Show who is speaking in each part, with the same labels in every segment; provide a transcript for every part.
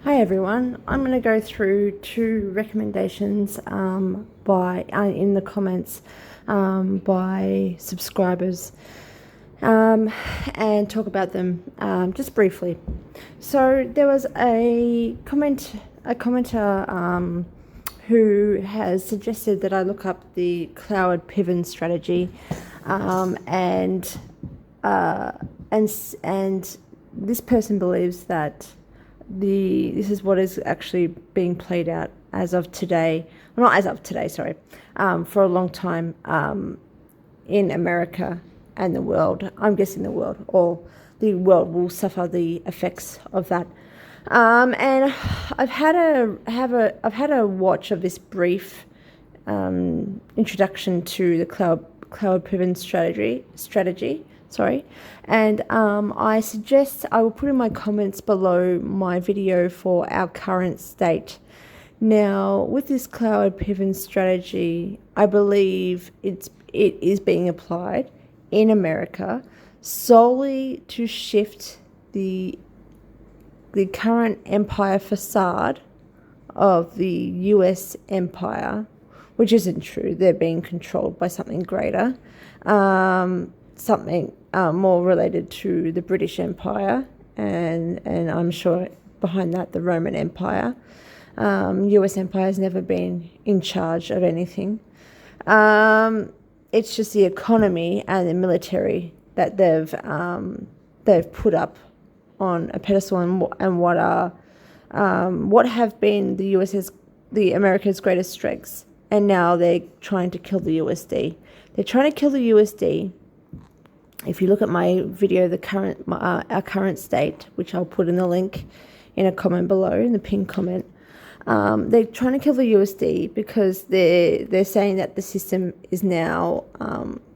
Speaker 1: Hi everyone, I'm going to go through two recommendations in the comments by subscribers and talk about them just briefly. So there was a commenter who has suggested that I look up the Cloward Piven strategy and this person believes that this is what is actually being played out as of today. Well, not as of today, sorry. For a long time in America and the world. I'm guessing the world, or the world will suffer the effects of that. And I've had a watch of this brief introduction to the cloud Piven strategy. Sorry, and I suggest I will put in my comments below my video for our current state. Now, with this Cloward Piven strategy, I believe it is being applied in America solely to shift the current empire facade of the US empire, which isn't true. They're being controlled by something greater. Something more related to the British Empire, and I'm sure behind that the Roman Empire. US Empire has never been in charge of anything. It's just the economy and the military that they've put up on a pedestal, and what have been the America's greatest strengths, and now they're trying to kill the USD. They're trying to kill the USD. If you look at my video, our current state, which I'll put in the link in a comment below, in the pinned comment, they're trying to kill the USD because they're saying that the system is now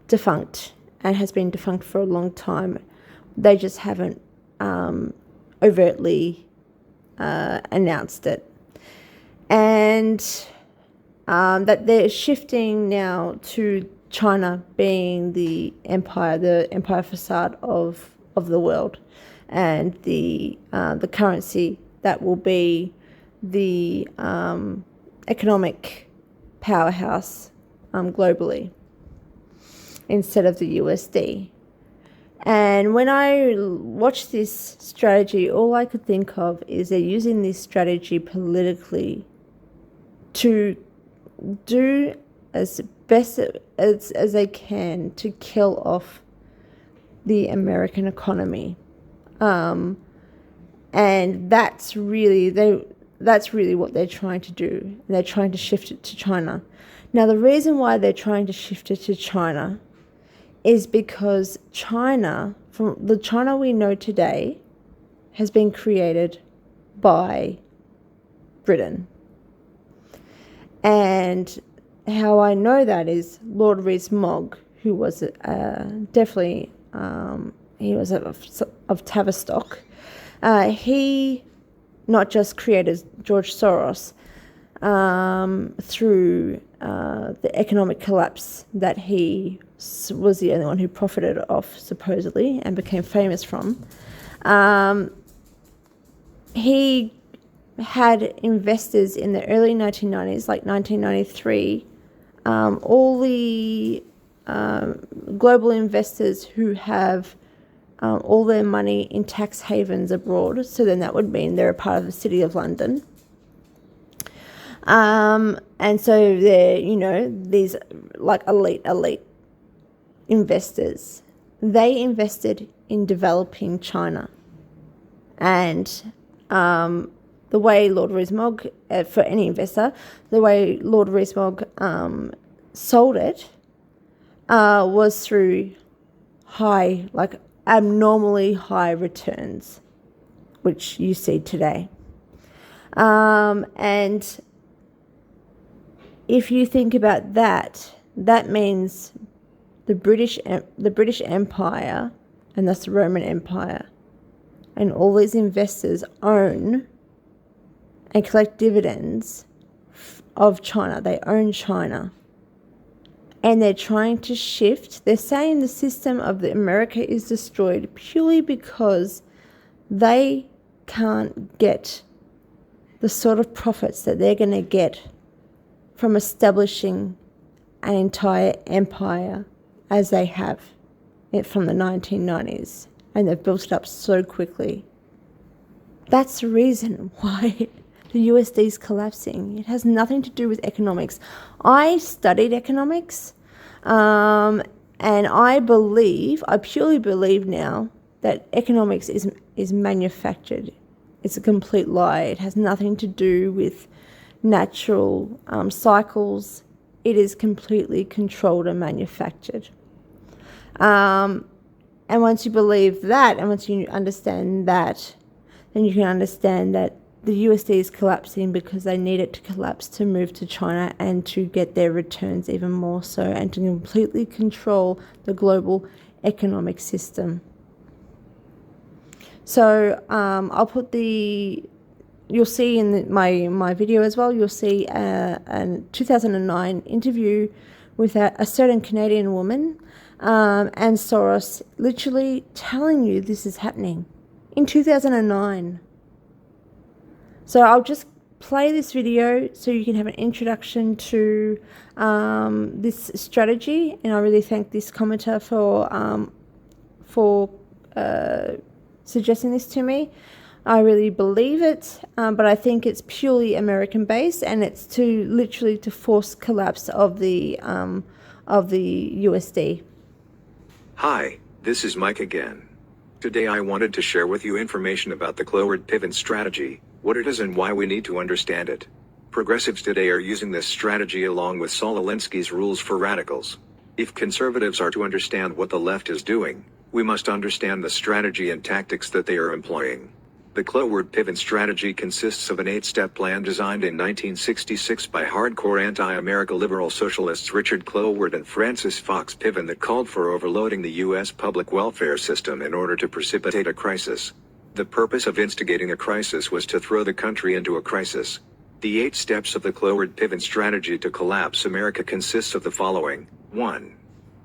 Speaker 1: defunct and has been defunct for a long time. They just haven't overtly announced it, and that they're shifting now to China being the empire facade of the world, and the currency that will be the economic powerhouse globally instead of the USD. And when I watched this strategy, all I could think of is they're using this strategy politically to do as best as they can to kill off the American economy, and that's really what they're trying to do. They're trying to shift it to China. Now, the reason why they're trying to shift it to China is because China, from the China we know today, has been created by Britain. And how I know that is Lord Rees-Mogg, who was definitely he was of Tavistock. He not just created George Soros through the economic collapse that he was the only one who profited off, supposedly, and became famous from. He had investors in the early 1990s, like 1993, all the global investors who have all their money in tax havens abroad. So then that would mean they're a part of the City of London. And so they're, these like elite investors. They invested in developing China. And the way Lord Rees-Mogg, for any investor, the way Lord Rees-Mogg sold it was through abnormally high returns, which you see today. And if you think about that, that means the British Empire, and that's the Roman Empire, and all these investors own and collect dividends of China. They own China. And they're trying to shift. They're saying the system of America is destroyed purely because they can't get the sort of profits that they're going to get from establishing an entire empire as they have it from the 1990s, and they've built it up so quickly. That's the reason why the USD is collapsing. It has nothing to do with economics. I studied economics, and I purely believe now that economics is manufactured. It's a complete lie. It has nothing to do with natural cycles. It is completely controlled and manufactured. And once you believe that, and once you understand that, then you can understand that the USD is collapsing because they need it to collapse to move to China and to get their returns even more so, and to completely control the global economic system. So I'll put you'll see in my video as well, you'll see a 2009 interview with a certain Canadian woman, and Soros literally telling you this is happening in 2009. So I'll just play this video so you can have an introduction to this strategy, and I really thank this commenter for suggesting this to me. I really believe it, but I think it's purely American based, and it's literally to force collapse of the USD.
Speaker 2: Hi, this is Mike again. Today I wanted to share with you information about the Cloward Pivot strategy, what it is and why we need to understand it. Progressives today are using this strategy along with Saul Alinsky's rules for radicals. If conservatives are to understand what the left is doing, we must understand the strategy and tactics that they are employing. The Cloward Pivot strategy consists of an 8-step plan designed in 1966 by hardcore anti-America liberal socialists Richard Cloward and Francis Fox Piven that called for overloading the U.S. public welfare system in order to precipitate a crisis. The purpose of instigating a crisis was to throw the country into a crisis. The 8 steps of the Cloward Pivot strategy to collapse America consists of the following. 1.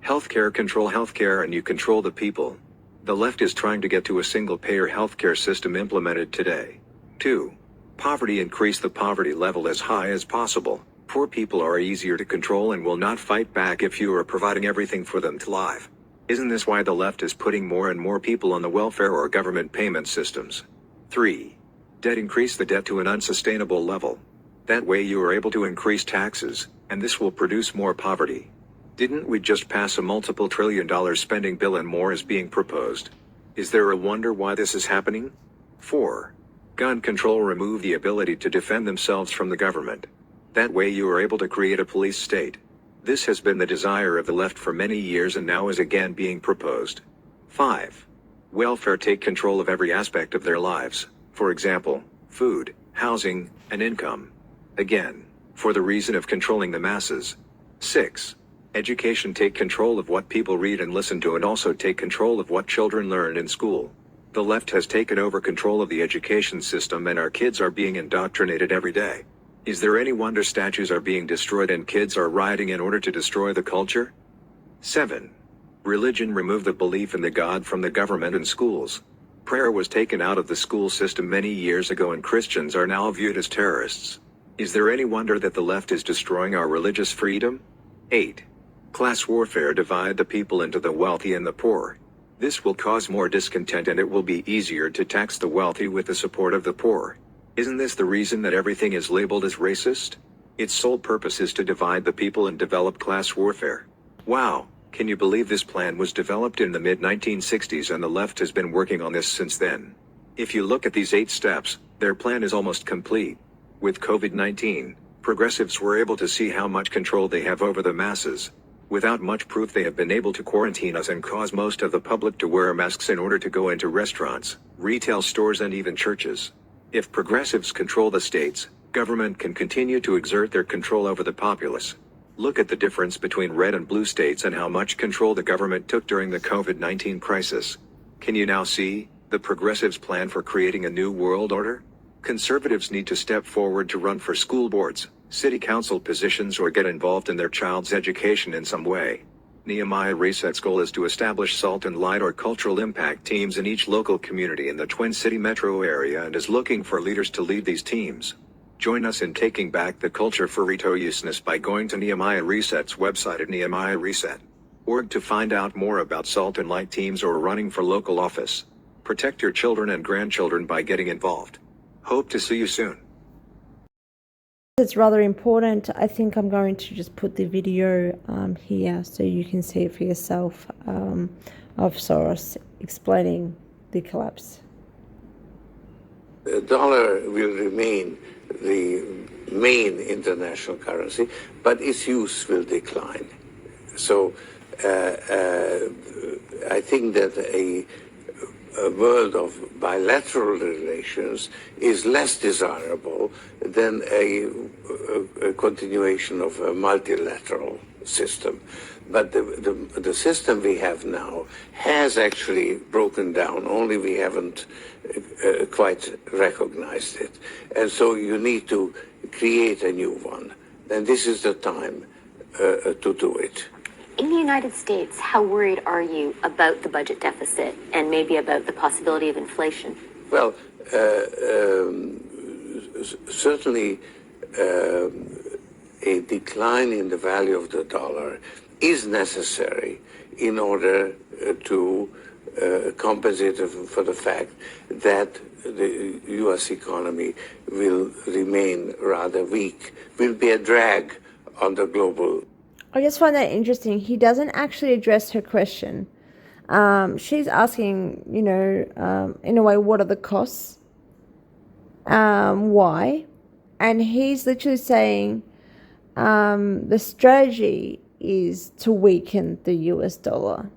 Speaker 2: Healthcare. Control healthcare and you control the people. The left is trying to get to a single-payer healthcare system implemented today. 2. Poverty. Increase the poverty level as high as possible. Poor people are easier to control and will not fight back if you are providing everything for them to live. Isn't this why the left is putting more and more people on the welfare or government payment systems? 3. Debt. Increase the debt to an unsustainable level. That way you are able to increase taxes, and this will produce more poverty. Didn't we just pass a multiple $trillion spending bill and more is being proposed? Is there a wonder why this is happening? 4. Gun control. Remove the ability to defend themselves from the government. That way you are able to create a police state. This has been the desire of the left for many years and now is again being proposed. 5. Welfare. Take control of every aspect of their lives, for example, food, housing, and income. Again, for the reason of controlling the masses. 6. Education. Take control of what people read and listen to and also take control of what children learn in school. The left has taken over control of the education system and our kids are being indoctrinated every day. Is there any wonder statues are being destroyed and kids are rioting in order to destroy the culture? 7. Religion. Remove the belief in the God from the government and schools. Prayer was taken out of the school system many years ago and Christians are now viewed as terrorists. Is there any wonder that the left is destroying our religious freedom? 8. Class warfare. Divide the people into the wealthy and the poor. This will cause more discontent and it will be easier to tax the wealthy with the support of the poor. Isn't this the reason that everything is labeled as racist? Its sole purpose is to divide the people and develop class warfare. Wow, can you believe this plan was developed in the mid-1960s and the left has been working on this since then? If you look at these 8 steps, their plan is almost complete. With COVID-19, progressives were able to see how much control they have over the masses. Without much proof they have been able to quarantine us and cause most of the public to wear masks in order to go into restaurants, retail stores and even churches. If progressives control the states, government can continue to exert their control over the populace. Look at the difference between red and blue states and how much control the government took during the COVID-19 crisis. Can you now see the progressives' plan for creating a new world order? Conservatives need to step forward to run for school boards, city council positions or get involved in their child's education in some way. Nehemiah Reset's goal is to establish SALT and LIDE or cultural impact teams in each local community in the Twin City metro area and is looking for leaders to lead these teams. Join us in taking back the culture for retoyousness by going to Nehemiah Reset's website at nehemiahreset.org to find out more about Salt and Light teams or running for local office. Protect your children and grandchildren by getting involved. Hope to see you soon.
Speaker 1: It's rather important. I think I'm going to just put the video here so you can see it for yourself of Soros explaining the collapse.
Speaker 3: The dollar will remain the main international currency, but its use will decline. So I think that a world of bilateral relations is less desirable than a continuation of a multilateral system. But the system we have now has actually broken down, only we haven't quite recognized it. And so you need to create a new one. And this is the time to do it.
Speaker 4: In the United States, how worried are you about the budget deficit and maybe about the possibility of inflation?
Speaker 3: Well, certainly a decline in the value of the dollar is necessary in order to compensate for the fact that the U.S. economy will remain rather weak, will be a drag on the global.
Speaker 1: I just find that interesting. He doesn't actually address her question. She's asking, in a way, what are the costs? Why? And he's literally saying the strategy is to weaken the US dollar.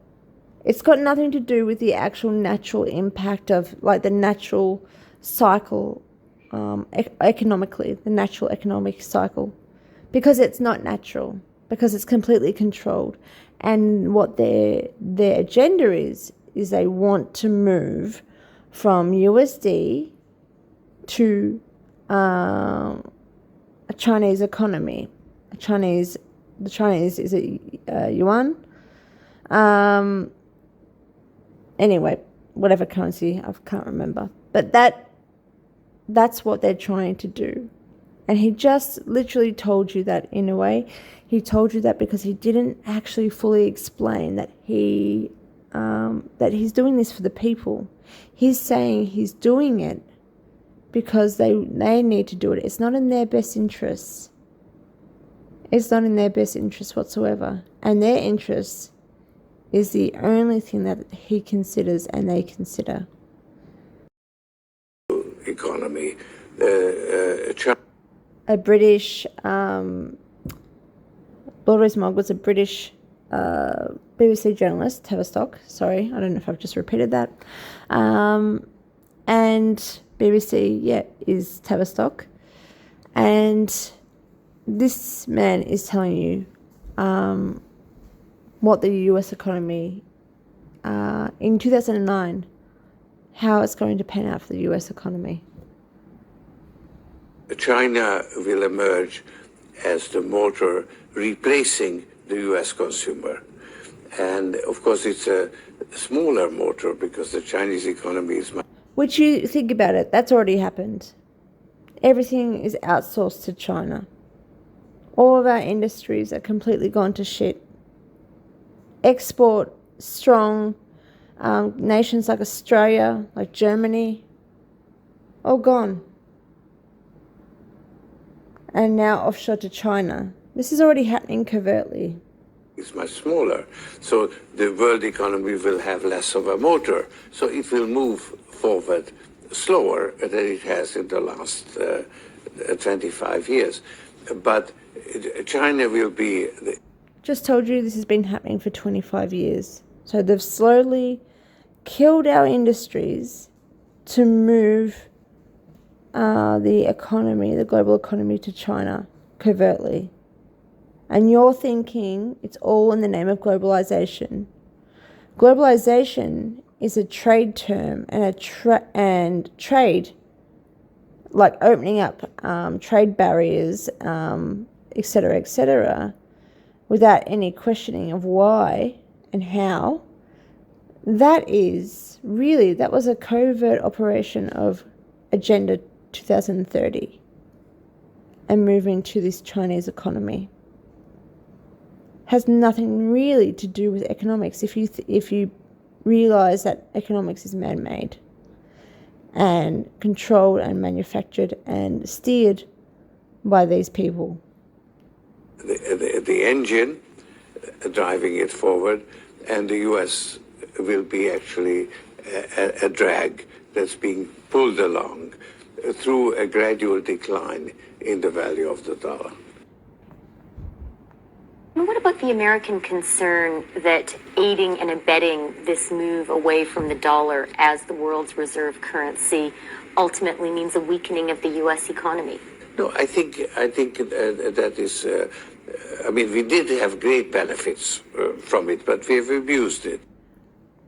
Speaker 1: It's got nothing to do with the actual natural impact of the natural cycle economically, the natural economic cycle, because it's not natural, because it's completely controlled. And what their agenda is they want to move from USD to a Chinese economy. The Chinese is a yuan. Anyway, whatever currency, I can't remember. But that's what they're trying to do. And he just literally told you that in a way. He told you that because he didn't actually fully explain that he's doing this for the people. He's saying he's doing it because they need to do it. It's not in their best interests. It's not in their best interest whatsoever. And their interest is the only thing that he considers and they consider.
Speaker 3: Economy.
Speaker 1: A British, Boris Mogg was a British BBC journalist, Tavistock. Sorry, I don't know if I've just repeated that. And BBC, is Tavistock. And this man is telling you what the US economy in 2009, how it's going to pan out for the US economy.
Speaker 3: China will emerge as the motor replacing the US consumer. And of course, it's a smaller motor because the Chinese economy is much.
Speaker 1: Which, you think about it, that's already happened. Everything is outsourced to China. All of our industries are completely gone to shit. Export strong nations like Australia, like Germany, all gone. And now offshore to China. This is already happening covertly.
Speaker 3: It's much smaller. So the world economy will have less of a motor. So it will move forward slower than it has in the last 25 years. But China will be...
Speaker 1: Just told you this has been happening for 25 years. So they've slowly killed our industries to move the economy, the global economy, to China covertly. And you're thinking it's all in the name of globalization. Globalization is a trade term and trade, like opening up trade barriers, etc., without any questioning of why and how. That was a covert operation of Agenda 2030. and move into this Chinese economy. Has nothing really to do with economics if you realize that economics is man-made and controlled and manufactured and steered by these people.
Speaker 3: The engine driving it forward, and the U.S. will be actually a drag that's being pulled along through a gradual decline in the value of the dollar.
Speaker 4: And what about the American concern that aiding and abetting this move away from the dollar as the world's reserve currency ultimately means a weakening of the U.S. economy?
Speaker 3: No, I think that is. I mean, we did have great benefits from it, but we've abused it.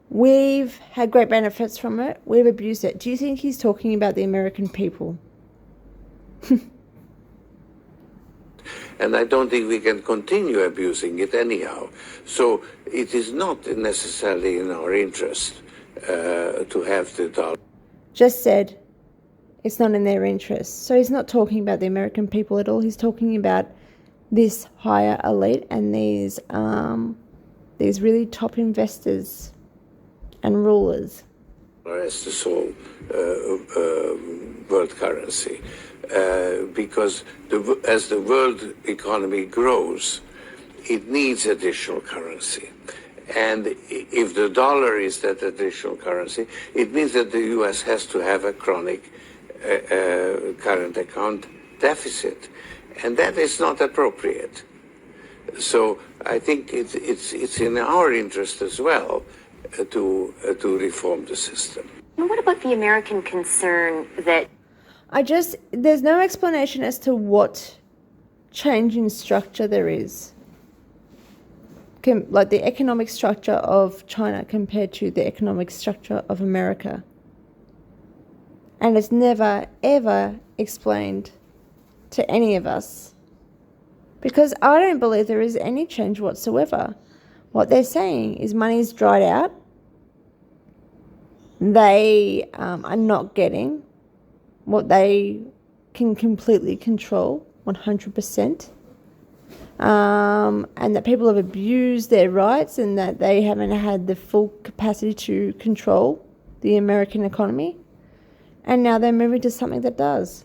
Speaker 1: We've had great benefits from it. We've abused it. Do you think he's talking about the American people?
Speaker 3: And I don't think we can continue abusing it anyhow. So it is not necessarily in our interest to have the dollar.
Speaker 1: Just said it's not in their interest. So he's not talking about the American people at all. He's talking about this higher elite and these really top investors and rulers.
Speaker 3: As the sole world currency. Because as the world economy grows, it needs additional currency. And if the dollar is that additional currency, it means that the U.S. has to have a chronic current account deficit. And that is not appropriate. So I think it's in our interest as well to reform the system.
Speaker 4: And what about the American concern that
Speaker 1: there's no explanation as to what change in structure there is. Like the economic structure of China compared to the economic structure of America. And it's never, ever explained to any of us. Because I don't believe there is any change whatsoever. What they're saying is money's dried out. They are not getting what they can completely control 100%. And that people have abused their rights and that they haven't had the full capacity to control the American economy. And now they're moving to something that does.